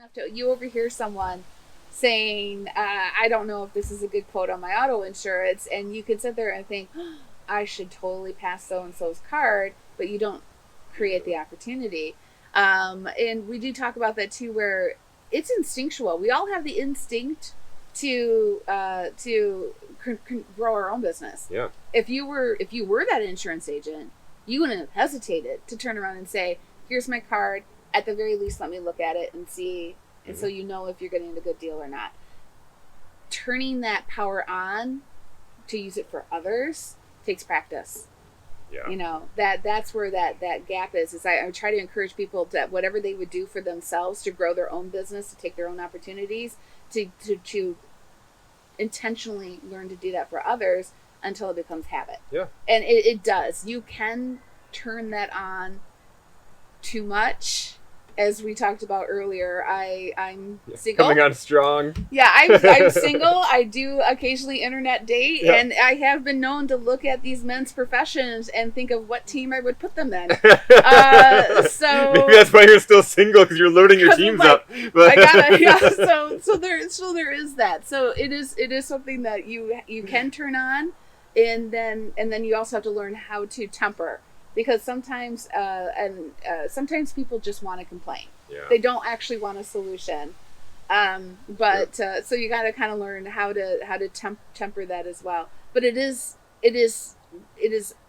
enough to, you overhear someone saying, I don't know if this is a good quote on my auto insurance, and you could sit there and think, oh, I should totally pass so-and-so's card, but you don't create the opportunity. And we do talk about that too, where it's instinctual. We all have the instinct to grow our own business. Yeah. If you were that insurance agent, you wouldn't have hesitated to turn around and say, here's my card. At the very least, let me look at it and see. And so you know if you're getting a good deal or not. Turning that power on to use it for others takes practice. Yeah. You know, that's where that gap is I try to encourage people that whatever they would do for themselves to grow their own business, to take their own opportunities, to intentionally learn to do that for others until it becomes habit. Yeah. And it does. You can turn that on too much. As we talked about earlier, I'm single. Coming on strong. Yeah, I'm single. I do occasionally internet date, yeah. and I have been known to look at these men's professions and think of what team I would put them in. So maybe that's why you're still single, because you're loading your teams up. But I gotta, yeah. So there is that. So it is something that you can turn on, and then you also have to learn how to temper. Because sometimes, sometimes people just want to complain. Yeah. They don't actually want a solution. So you got to kind of learn how to temper that as well. But it is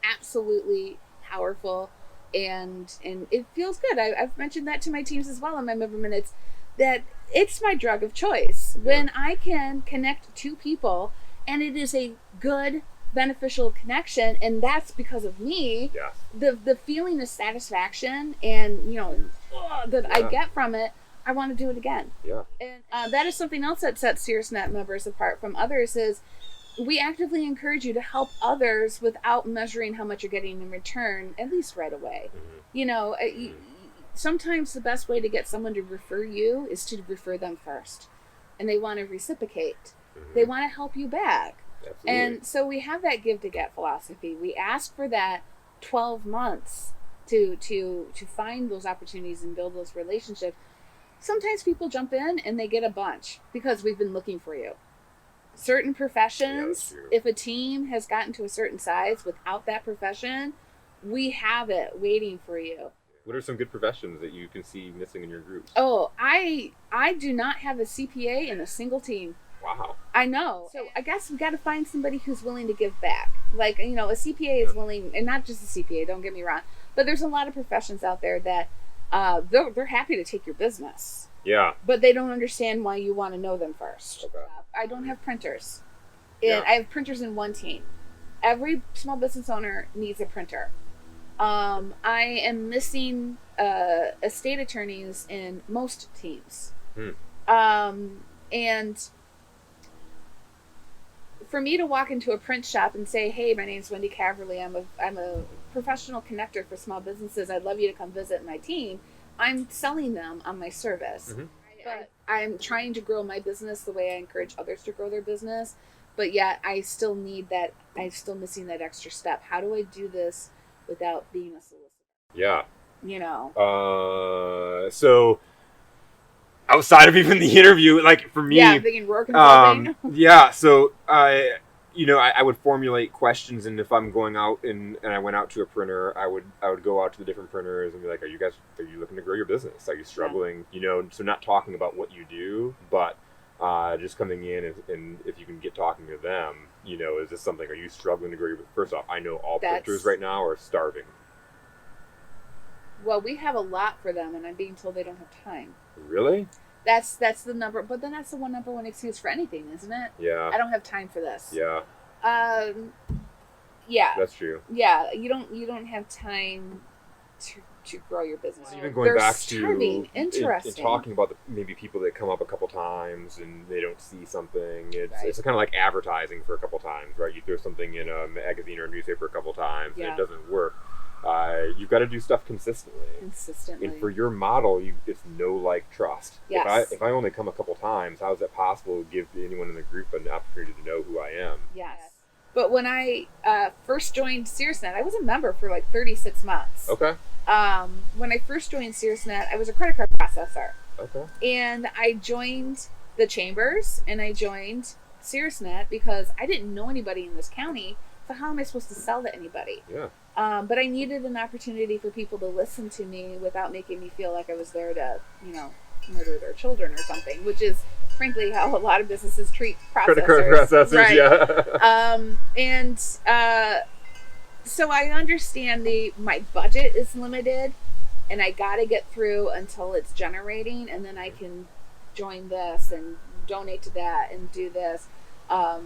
absolutely powerful, and it feels good. I've mentioned that to my teams as well in my member minutes, that it's my drug of choice. Yeah. When I can connect two people, and it is a good, beneficial connection, and that's because of me. Yeah. The feeling of satisfaction and that I get from it, I want to do it again. Yeah. And that is something else that sets Caerusnet members apart from others, is we actively encourage you to help others without measuring how much you're getting in return, at least right away. Mm-hmm. Sometimes the best way to get someone to refer you is to refer them first, and they want to reciprocate. Mm-hmm. They want to help you back. Absolutely. And so we have that give to get philosophy. We ask for that 12 months to find those opportunities and build those relationships. Sometimes people jump in and they get a bunch because we've been looking for you. Certain professions, if a team has gotten to a certain size without that profession, we have it waiting for you. What are some good professions that you can see missing in your groups? Oh, I do not have a CPA in a single team. Wow. I know. So I guess we got to find somebody who's willing to give back. Like, a CPA is willing, and not just a CPA, don't get me wrong, but there's a lot of professions out there that they're happy to take your business. Yeah. But they don't understand why you want to know them first. Okay. I don't have printers. And I have printers in one team. Every small business owner needs a printer. I am missing estate attorneys in most teams. And for me to walk into a print shop and say, hey, my name's Wendy Caverly, I'm a professional connector for small businesses, I'd love you to come visit my team, I'm selling them on my service. Mm-hmm. But I'm trying to grow my business the way I encourage others to grow their business, but yet I'm still missing that extra step. How do I do this without being a solicitor? Yeah. So outside of even the interview, like for me, thinking Rourke and so I would formulate questions, and if I'm going out and I went out to a printer, I would go out to the different printers and be like, are you looking to grow your business? Are you struggling? Yeah. So not talking about what you do, but just coming in and if you can get talking to them, is this something, are you struggling to grow your business? First off, I know all printers right now are starving. Well, we have a lot for them, and I'm being told they don't have time. Really? That's the number, but then that's the number one excuse for anything, isn't it? Yeah. I don't have time for this. Yeah. Yeah. That's true. Yeah, you don't have time to grow your business. Even going back to interesting. Talking about maybe people that come up a couple times and they don't see something. It's kind of like advertising for a couple times, right? You throw something in a magazine or a newspaper a couple times and it doesn't work. You've got to do stuff consistently. And for your model, it's know, like, trust. Yes. If I only come a couple times, how is it possible to give anyone in the group an opportunity to know who I am? Yes. But when I first joined Caerusnet, I was a member for like 36 months. Okay. When I first joined Caerusnet, I was a credit card processor. processor. Okay. And I joined the chambers and I joined Caerusnet because I didn't know anybody in this county. So how am I supposed to sell to anybody? Yeah. But I needed an opportunity for people to listen to me without making me feel like I was there to, murder their children or something, which is frankly how a lot of businesses treat processors. Processors, right. Yeah. So I understand my budget is limited, and I got to get through until it's generating, and then I can join this and donate to that and do this.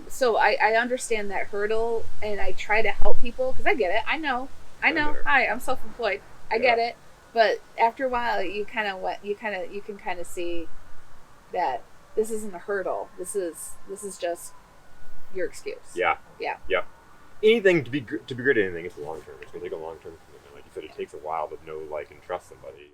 So I understand that hurdle, and I try to help people because I get it. I know. Hi, I'm self-employed. I get it. But after a while, you can kind of see that this isn't a hurdle. This is just your excuse. Yeah. Yeah. Yeah. Anything to be good at anything, it's long term. It's gonna take a long term commitment. Like you said, it takes a while to know, like, and trust somebody.